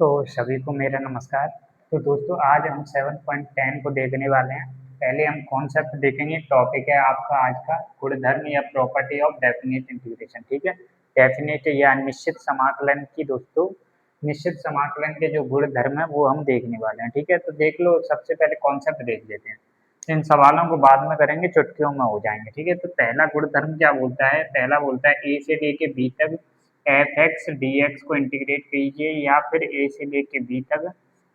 तो सभी को मेरा नमस्कार। तो दोस्तों आज हम 7.10 को देखने वाले हैं। पहले हम कॉन्सेप्ट देखेंगे। टॉपिक है आपका आज का गुणधर्म या प्रॉपर्टी ऑफ डेफिनेट इंटीग्रेशन। ठीक है, डेफिनेट या निश्चित समाकलन की दोस्तों निश्चित समाकलन के जो गुणधर्म है वो हम देखने वाले हैं। ठीक है, तो देख लो, सबसे पहले कॉन्सेप्ट देख लेते हैं। इन सवालों को बाद में करेंगे, चुटकियों में हो जाएंगे। ठीक है, तो पहला गुणधर्म क्या बोलता है? पहला बोलता है ए से लेके बी तक एफ एक्स डी एक्स को इंटीग्रेट कीजिए, या फिर ए से लेके बी तक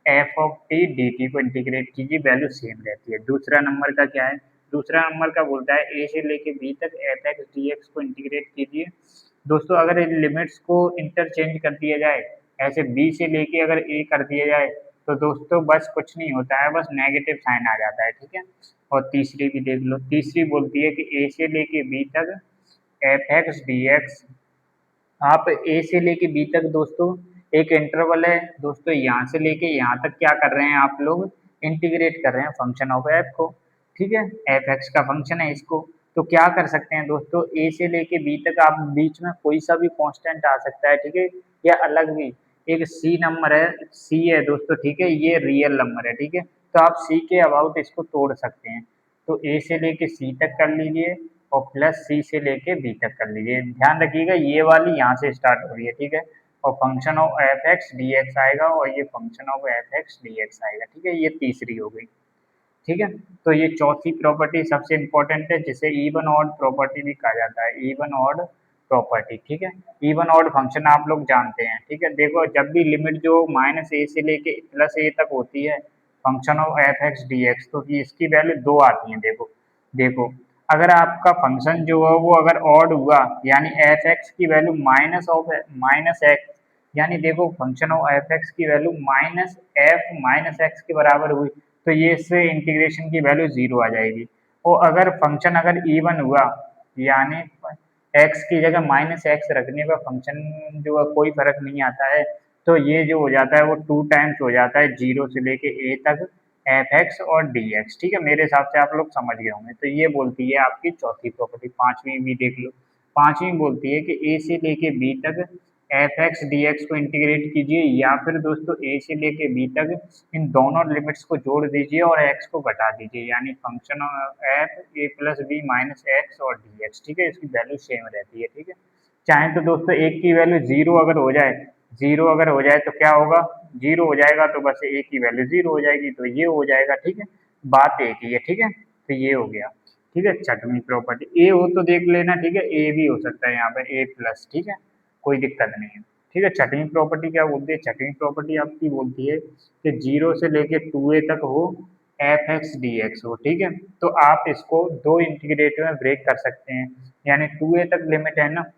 F of T D T को इंटीग्रेट कीजिए, वैल्यू सेम रहती है। दूसरा नंबर का क्या है? दूसरा नंबर का बोलता है ए से लेके बी तक एफ एक्स डी एक्स को इंटीग्रेट कीजिए। दोस्तों अगर इन लिमिट्स को इंटरचेंज कर दिया जाए, ऐसे बी से लेके अगर ए कर दिया जाए, तो दोस्तों बस कुछ नहीं होता है, बस नेगेटिव साइन आ जाता है। ठीक है, और तीसरी भी देख लो। तीसरी बोलती है कि ए से लेके बी तक एफ एक्स डी एक्स, आप ए से लेके बी तक दोस्तों एक इंटरवल है दोस्तों, यहाँ से लेके यहाँ तक क्या कर रहे हैं आप लोग? इंटीग्रेट कर रहे हैं फंक्शन ऑफ एफ को। ठीक है, एफ एक्स का फंक्शन है इसको। तो क्या कर सकते हैं दोस्तों, ए से लेके बी तक आप बीच में कोई सा भी कांस्टेंट आ सकता है। ठीक है, या अलग भी एक सी नंबर है, सी है दोस्तों। ठीक है, ये रियल नंबर है। ठीक है, तो आप सी के अबाउट इसको तोड़ सकते हैं। तो ए से लेके सी तक कर लीजिए और प्लस सी से लेके बी तक कर लीजिए। ध्यान रखिएगा ये वाली यहाँ से स्टार्ट हो रही है। ठीक है, और function of F x d x आएगा और ये function of F x d x आएगा। ठीक है, ये तीसरी हो गई। ठीक है, तो ये चौथी प्रॉपर्टी सबसे इंपॉर्टेंट है, जिसे इवन ऑड प्रॉपर्टी भी कहा जाता है। Even odd property. ठीक है, इवन ऑड फंक्शन आप लोग जानते हैं। ठीक है, देखो जब भी लिमिट जो माइनस ए से लेके प्लस ए तक होती है function of F x d x, तो इसकी वैल्यू 2 आती है। देखो देखो, अगर आपका फंक्शन जो है वो अगर ऑड हुआ, यानी एफ एक्स की वैल्यू माइनस एक्स, यानी देखो फंक्शन ऑफ एफ एक्स की वैल्यू माइनस एक्स के बराबर हुई, तो ये इससे इंटीग्रेशन की वैल्यू 0 आ जाएगी। और अगर फंक्शन अगर इवन हुआ, यानी एक्स की जगह माइनस एक्स रखने पर फंक्शन जो है कोई फर्क नहीं आता है, तो ये जो हो जाता है वो 2 टाइम्स हो जाता है 0 से लेके ए तक एफ एक्स और डी एक्स। ठीक है, मेरे हिसाब से आप लोग समझ गए होंगे। तो ये बोलती है आपकी चौथी प्रॉपर्टी। पांचवी भी देख लो। पांचवी बोलती है कि ए से लेके बी तक एफ एक्स डी एक्स को इंटीग्रेट कीजिए, या फिर दोस्तों ए से लेके बी तक इन दोनों लिमिट्स को जोड़ दीजिए और एक्स को घटा दीजिए, यानी function f a plus b minus x और डी एक्स। ठीक है, इसकी वैल्यू सेम रहती है। ठीक है, चाहे तो दोस्तों एक की वैल्यू 0 अगर हो जाए, 0 अगर हो जाए तो क्या होगा? 0 हो जाएगा तो बस ए की वैल्यू 0 हो जाएगी, तो ये हो जाएगा। ठीक है, बात एक ही है। ठीक है, तो ये हो गया। ठीक है, छठवीं प्रॉपर्टी ए हो तो देख लेना। ठीक है, ए भी हो सकता है यहाँ पे ए प्लस। ठीक है, कोई दिक्कत नहीं है। ठीक है, छठवीं प्रॉपर्टी क्या बोलती है? छठवीं प्रॉपर्टी आपकी बोलती है कि 0 से लेके 2a तक हो एफ एक्स डी एक्स हो। ठीक है, तो आप इसको दो इंटीग्रेटर में ब्रेक कर सकते हैं, यानी 2a तक लिमिट है ना,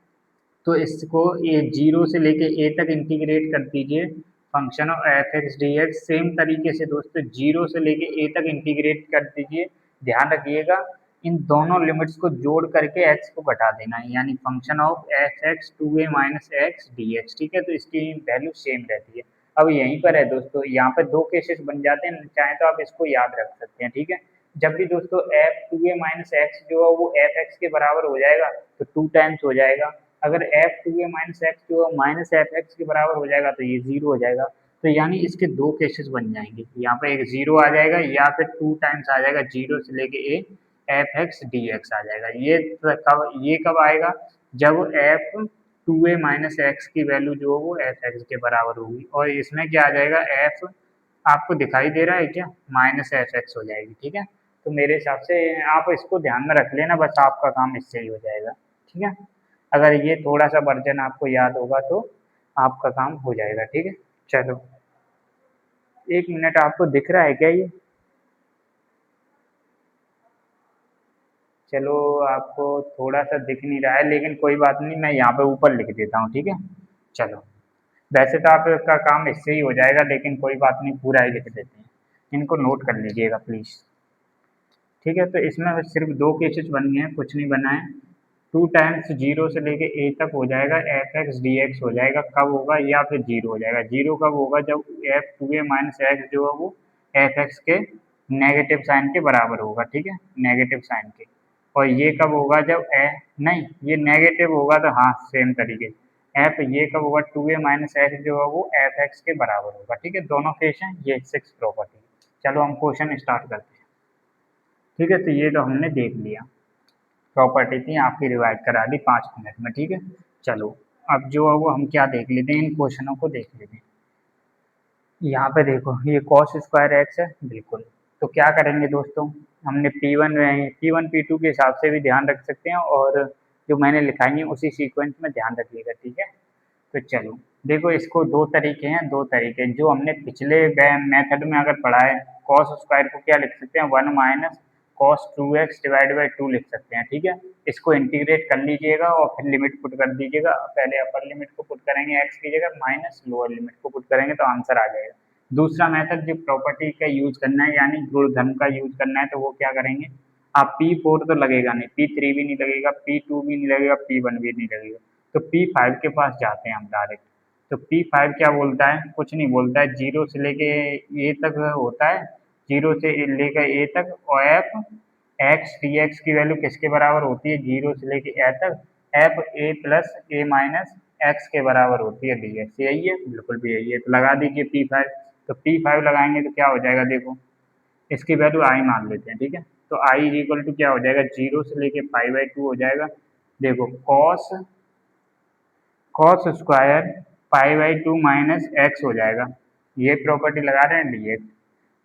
तो इसको ये 0 से लेके a तक इंटीग्रेट कर दीजिए function of F x d x. Same तरीके से दोस्तों 0 से लेके a तक इंटीग्रेट कर दीजिए। ध्यान रखिएगा इन दोनों लिमिट्स को जोड़ करके x को घटा देना है, यानी function of F x 2a minus x d x. ठीक है, तो इसकी वैल्यू सेम रहती है। अब यहीं पर है दोस्तों, यहाँ पर दो केसेस बन जाते हैं, चाहे तो आप इसको याद रख सकते हैं। ठीक है, जब भी दोस्तों एफ 2a माइनस एक्स जो है वो एफ एक्स के बराबर हो जाएगा तो 2 टाइम्स हो जाएगा। अगर एफ 2a माइनस एक्स जो है माइनस एफ एक्स के बराबर हो जाएगा तो ये 0 हो जाएगा। तो यानी इसके दो केसेस बन जाएंगे, यहाँ पे एक 0 आ जाएगा या फिर 2 टाइम्स आ जाएगा 0 से लेके a f x d x आ जाएगा। ये कब आएगा? जब एफ 2a माइनस एक्स की वैल्यू जो है वो एफ एक्स के बराबर होगी, और इसमें क्या आ जाएगा? एफ आपको दिखाई दे रहा है क्या? माइनस एफ एक्स हो जाएगी। ठीक है, तो मेरे हिसाब से आप इसको ध्यान में रख लेना, बस आपका काम इससे ही हो जाएगा। ठीक है, अगर ये थोड़ा सा वर्जन आपको याद होगा तो आपका काम हो जाएगा। ठीक है, चलो 1 मिनट, आपको दिख रहा है क्या ये? चलो आपको थोड़ा सा दिख नहीं रहा है, लेकिन कोई बात नहीं, मैं यहाँ पे ऊपर लिख देता हूँ। ठीक है, चलो वैसे तो आपका काम इससे ही हो जाएगा, लेकिन कोई बात नहीं, पूरा ही लिख देते हैं। इनको नोट कर लीजिएगा प्लीज़। ठीक है, तो इसमें बस सिर्फ दो केसेस बन गए हैं, कुछ नहीं बना है। 2 टाइम्स 0 से लेके a तक हो जाएगा एफ एक्स डी एक्स हो जाएगा, कब होगा? या फिर 0 हो जाएगा। 0 कब होगा? जब एफ 2a माइनस एक्स जो है वो एफ एक्स के नेगेटिव साइन के बराबर होगा। ठीक है, नेगेटिव साइन के। और ये कब होगा? जब ए नहीं, ये नेगेटिव होगा तो हाँ सेम तरीके, एफ ये कब होगा 2a माइनस एक्स जो है वो एफ एक्स के बराबर होगा। ठीक है, दोनों केस हैं, ये 6 प्रॉपर्टी। चलो हम क्वेश्चन स्टार्ट करते हैं। ठीक है, तो ये तो हमने देख लिया, प्रॉपर्टी थी आपकी, रिवाइज करा दी 5 मिनट में। ठीक है, चलो अब जो है वो हम क्या देख लेते हैं, इन क्वेश्चनों को देख लेते हैं। यहाँ पे देखो ये कॉस स्क्वायर एक्स है, बिल्कुल। तो क्या करेंगे दोस्तों, हमने P1 P2 के हिसाब से भी ध्यान रख सकते हैं, और जो मैंने लिखाई है उसी सीक्वेंस में ध्यान रखिएगा। ठीक है, तो चलो देखो, इसको दो तरीके हैं, दो तरीके जो हमने पिछले मेथड में अगर पढ़ा है, कॉस स्क्वायर को क्या लिख सकते हैं, 1 minus cos 2x divide by 2 लिख सकते हैं। ठीक है, इसको इंटीग्रेट कर लीजिएगा और फिर लिमिट पुट कर दीजिएगा। पहले अपर लिमिट को पुट करेंगे x की जगह, माइनस लोअर लिमिट को पुट करेंगे तो आंसर आ जाएगा। दूसरा मेथड जो प्रॉपर्टी का यूज करना है, यानी गुणधर्म का यूज करना है, तो वो क्या करेंगे, आप P4 तो लगेगा नहीं, P3 भी नहीं लगेगा, P2 भी नहीं लगेगा, P1 भी नहीं लगेगा, तो P5 के पास जाते हैं हम डायरेक्ट। तो P5 क्या बोलता है, कुछ नहीं बोलता है, जीरो से लेके ए तक होता है, जीरो से लेकर ए तक, और एफ एक्स डी एक्स की वैल्यू किसके बराबर होती है, जीरो से लेके ए तक, F a plus A minus x के बराबर होती है डी एक्स। यही है, बिल्कुल भी यही है, तो लगा दीजिए P5। तो P5 लगाएंगे तो क्या हो जाएगा, देखो इसकी वैल्यू आई मान लेते हैं। ठीक है, तो आई इज इक्वल टू क्या हो जाएगा, जीरो से लेके पाई बाई 2 हो जाएगा। देखो cos cos square pi by 2 minus x हो जाएगा, ये प्रॉपर्टी लगा रहे हैं डी एक्स।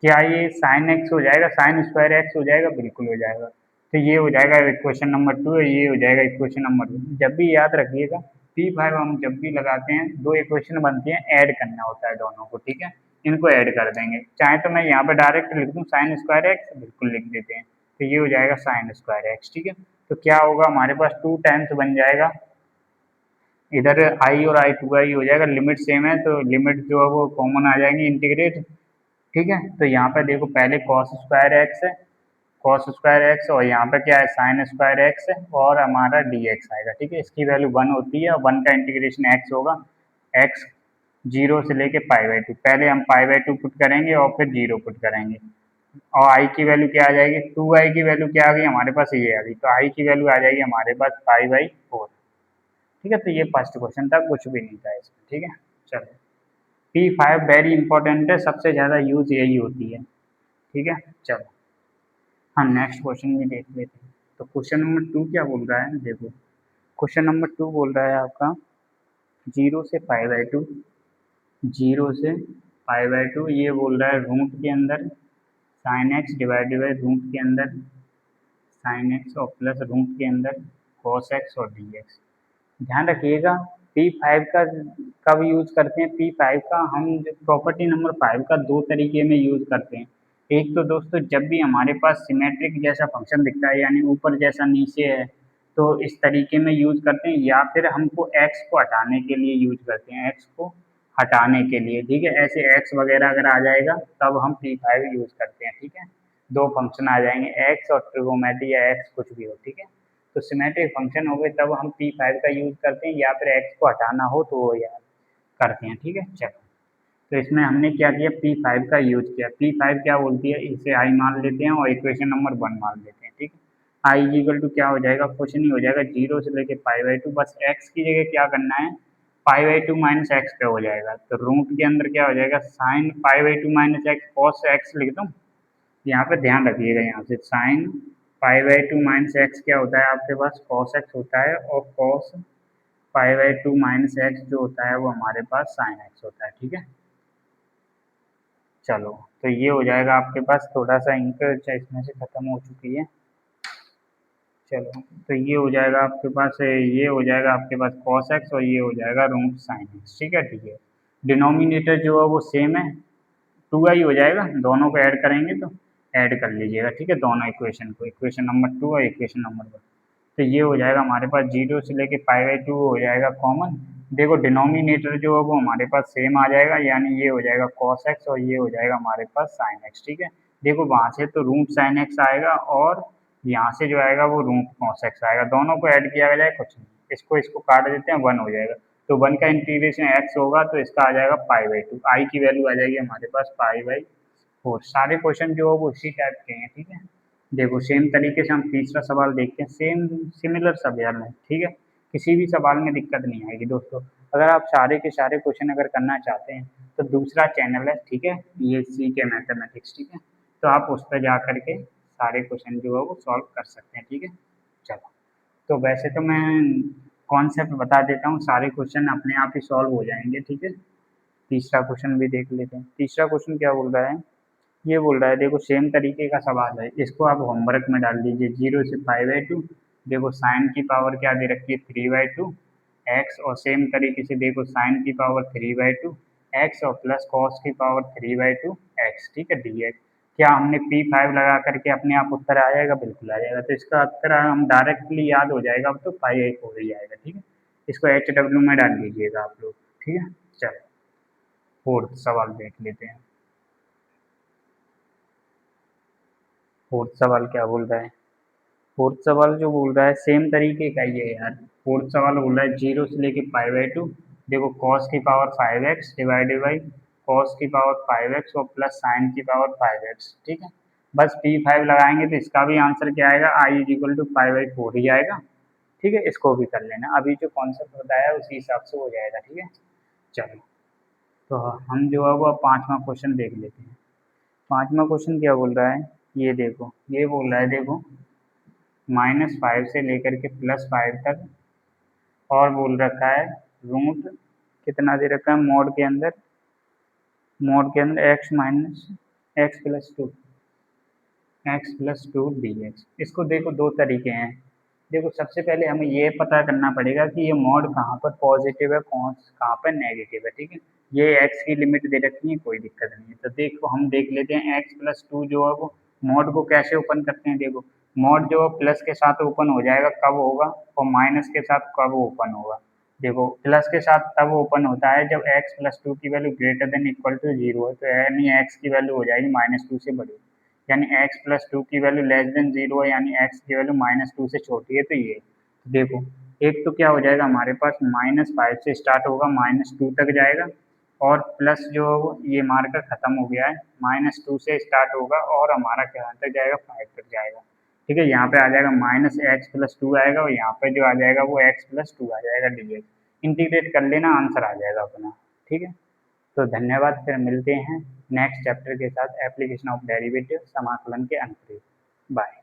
क्या ये साइन एक्स हो जाएगा, साइन स्क्वायर एक्स हो जाएगा, बिल्कुल हो जाएगा। तो ये हो जाएगा इक्वेशन नंबर 2, ये हो जाएगा इक्वेशन नंबर 1। जब भी याद रखिएगा, P5 हम जब भी लगाते हैं, दो इक्वेशन बनती हैं, ऐड करना होता है दोनों को। ठीक है, इनको ऐड कर देंगे, चाहे तो मैं यहाँ पे डायरेक्ट लिख दूँ साइन स्क्वायर एक्स, बिल्कुल लिख देते हैं, तो ये हो जाएगा साइन स्क्वायर एक्स। ठीक है, तो क्या होगा, हमारे पास 2 टाइम्स बन जाएगा, इधर आई और आई 2i हो जाएगा, लिमिट सेम है तो लिमिट जो है वो कॉमन आ जाएंगी, इंटीग्रेट। ठीक है, तो यहाँ पे देखो पहले कॉस स्क्वायर एक्स है, कॉस स्क्वायर एक्स, और यहाँ पे क्या है, साइन स्क्वायर एक्स है, और हमारा डी एक्स आएगा। ठीक है, इसकी वैल्यू 1 होती है, और 1 का इंटीग्रेशन एक्स होगा, एक्स जीरो से लेके पाई बाई 2, पहले हम पाई बाई 2 पुट करेंगे और फिर जीरो पुट करेंगे, और आई की वैल्यू क्या आ जाएगी, 2i की वैल्यू क्या आ गई हमारे पास, ये आ गई, तो आई की वैल्यू आ जाएगी हमारे पास पाई बाई 4। ठीक है, तो ये फर्स्ट क्वेश्चन था, कुछ भी नहीं था इसमें। ठीक है, चलो P5 वेरी इंपॉर्टेंट है, सबसे ज़्यादा यूज यही होती है। ठीक है, चलो हम नेक्स्ट क्वेश्चन भी देख लेते हैं। तो क्वेश्चन नंबर 2 क्या बोल रहा है, देखो क्वेश्चन नंबर 2 बोल रहा है आपका, जीरो से पाई बाई 2, जीरो से पाई बाई 2, ये बोल रहा है रूट के अंदर sine x divided by root के अंदर साइन एक्स, और प्लस रूट के अंदर कॉस एक्स और डी एक्स। ध्यान रखिएगा, P5 का कब यूज करते हैं, P5 का हम प्रॉपर्टी नंबर 5 का दो तरीके में यूज करते हैं। एक तो दोस्तों जब भी हमारे पास सिमेट्रिक जैसा फंक्शन दिखता है, यानी ऊपर जैसा नीचे है, तो इस तरीके में यूज करते हैं, या फिर हमको x को हटाने के लिए यूज करते हैं, x को हटाने के लिए। ठीक है, ऐसे x वगैरह अगर आ जाएगा तब हम P5 यूज करते हैं। ठीक है, दो फंक्शन आ जाएंगे, x और ट्रिगोमेट्री या x कुछ भी हो। ठीक है, तो सिमेट्रिक फंक्शन हो गए तब हम P5 का यूज करते हैं, या फिर x को हटाना हो तो वो याद करते हैं। ठीक है, चलो तो इसमें हमने क्या किया, P5 का यूज किया। P5 क्या बोलती है, इसे i मान लेते हैं और इक्वेशन नंबर 1 मान लेते हैं। ठीक है, i इक्वल टू क्या हो जाएगा, कुछ नहीं हो जाएगा, जीरो से लेके पाई बाई 2, बस x की जगह क्या करना है, पाई बाई 2 माइनस एक्स पे हो जाएगा, तो रूट के अंदर क्या हो जाएगा, sine pi by 2 minus x, cos x लिख दूँ, यहाँ पे ध्यान रखिएगा, यहाँ से sine pi by 2 minus x क्या होता है आपके पास, कॉस एक्स होता है, और cos pi by 2 minus x जो होता है वो हमारे पास साइन एक्स होता है। ठीक है, चलो तो ये हो जाएगा आपके पास, थोड़ा सा इंक इसमें से खत्म हो चुकी है। चलो तो ये हो जाएगा आपके पास, ये हो जाएगा आपके पास कॉस एक्स, और ये हो जाएगा रूट साइन एक्स। ठीक है, ठीक है, डिनोमिनेटर जो है वो सेम है, 2i हो जाएगा, दोनों को ऐड करेंगे तो ऐड कर लीजिएगा। ठीक है, दोनों इक्वेशन को, इक्वेशन नंबर 2 और इक्वेशन नंबर 1, तो ये हो जाएगा हमारे पास, जीरो से लेके पाई बाई 2 हो जाएगा कॉमन। देखो डिनोमिनेटर जो है वो हमारे पास सेम आ जाएगा, यानी ये हो जाएगा कॉस एक्स और ये हो जाएगा हमारे पास साइन एक्स। ठीक है, देखो वहाँ से तो रूट साइन एक्स आएगा, और यहाँ से जो आएगा वो रूट कॉस एक्स आएगा, दोनों को ऐड किया जाए कुछ नहीं, इसको इसको काट देते हैं, 1 हो जाएगा, तो 1 का इंटीग्रेशन एक्स होगा तो इसका आ जाएगा पाई बाई 2, आई की वैल्यू आ जाएगी हमारे पास पाई बाई 4। सारे क्वेश्चन जो है वो इसी टाइप के हैं। ठीक है, देखो सेम तरीके से हम तीसरा सवाल देखते हैं, सेम सिमिलर सवाल है। ठीक है, किसी भी सवाल में दिक्कत नहीं आएगी दोस्तों। अगर आप सारे के सारे क्वेश्चन अगर करना चाहते हैं तो दूसरा चैनल है, ठीक है, ये CK मैथमेटिक्स, ठीक है, तो आप उस पर जा करके सारे क्वेश्चन जो है वो सॉल्व कर सकते हैं, ठीक है। चलो, तो वैसे तो मैं कॉन्सेप्ट बता देता हूँ, सारे क्वेश्चन अपने आप ही सॉल्व हो जाएंगे, ठीक है। तीसरा क्वेश्चन भी देख लेते हैं। तीसरा क्वेश्चन क्या बोल रहा है, ये बोल रहा है, देखो सेम तरीके का सवाल है, इसको आप होमवर्क में डाल दीजिए। 0 से 5/2, देखो साइन की पावर क्या दे रखी है, 3/2 एक्स, और सेम तरीके से देखो साइन की पावर 3/2 एक्स और प्लस कॉस की पावर 3/2 एक्स, ठीक है, डी एक्स। क्या हमने P5 लगा करके अपने आप उत्तर आ जाएगा? बिल्कुल आ जाएगा। तो इसका उत्तर हम डायरेक्टली याद हो जाएगा, अब तो 5/8 हो ही जाएगा, ठीक है। इसको HW में डाल दीजिएगा आप लोग, ठीक है। चलो, फोर्थ सवाल देख लेते हैं। फोर्थ सवाल क्या बोल रहा है, फोर्थ सवाल जो बोल रहा है सेम तरीके का ही है यार। फोर्थ सवाल बोल रहा है 0 से लेके 5/2, देखो कॉस की power 5x divided by cos की पावर 5x और प्लस साइन की पावर 5x, ठीक है। बस P5 लगाएंगे तो इसका भी आंसर क्या आएगा, I इज इक्वल टू 5/4 ही आएगा, ठीक है। इसको भी कर लेना, अभी जो कॉन्सेप्ट बताया उसी हिसाब से हो जाएगा, ठीक है। चलो, तो हम जो है वो पांचवा क्वेश्चन देख लेते हैं। पांचवा क्वेश्चन क्या बोल रहा है, ये देखो, ये बोल रहा है, देखो -5 से लेकर के +5 तक, और बोल रखा है रूट कितना दे रखा है, मोड के अंदर x+2 dx। इसको देखो दो तरीके हैं। देखो सबसे पहले हमें ये पता करना पड़ेगा कि ये मोड कहाँ पर पॉजिटिव है, कौन कहाँ पर नेगेटिव है, ठीक है। ये x की लिमिट दे रखी है, कोई दिक्कत नहीं है। तो देखो हम देख लेते हैं x+2 जो है वो मोड को कैसे ओपन करते हैं। देखो मोड जो है प्लस के साथ ओपन हो जाएगा, कब होगा, और माइनस के साथ कब ओपन होगा। देखो प्लस के साथ तब ओपन होता है जब x+2 की value greater than equal to 0 है, तो यानी x की वैल्यू हो जाएगी -2 से बड़ी, यानी x+2 की वैल्यू लेस देन 0 है, यानी x की वैल्यू -2 से छोटी है। तो ये देखो, एक तो क्या हो जाएगा हमारे पास -5 से स्टार्ट होगा, -2 तक जाएगा, और प्लस जो ये मार्कर खत्म हो गया है, -2 से स्टार्ट होगा और हमारा क्या तक जाएगा, 5 तक जाएगा, ठीक है। यहाँ पे आ जाएगा -x+2 आएगा, और यहाँ पे जो आ जाएगा वो x+2 आ जाएगा dx। इंटीग्रेट कर लेना, आंसर आ जाएगा अपना, ठीक है। तो धन्यवाद, फिर मिलते हैं नेक्स्ट चैप्टर के साथ, एप्लीकेशन ऑफ डेरिवेटिव, समाकलन के अंतरिक्ष। बाय।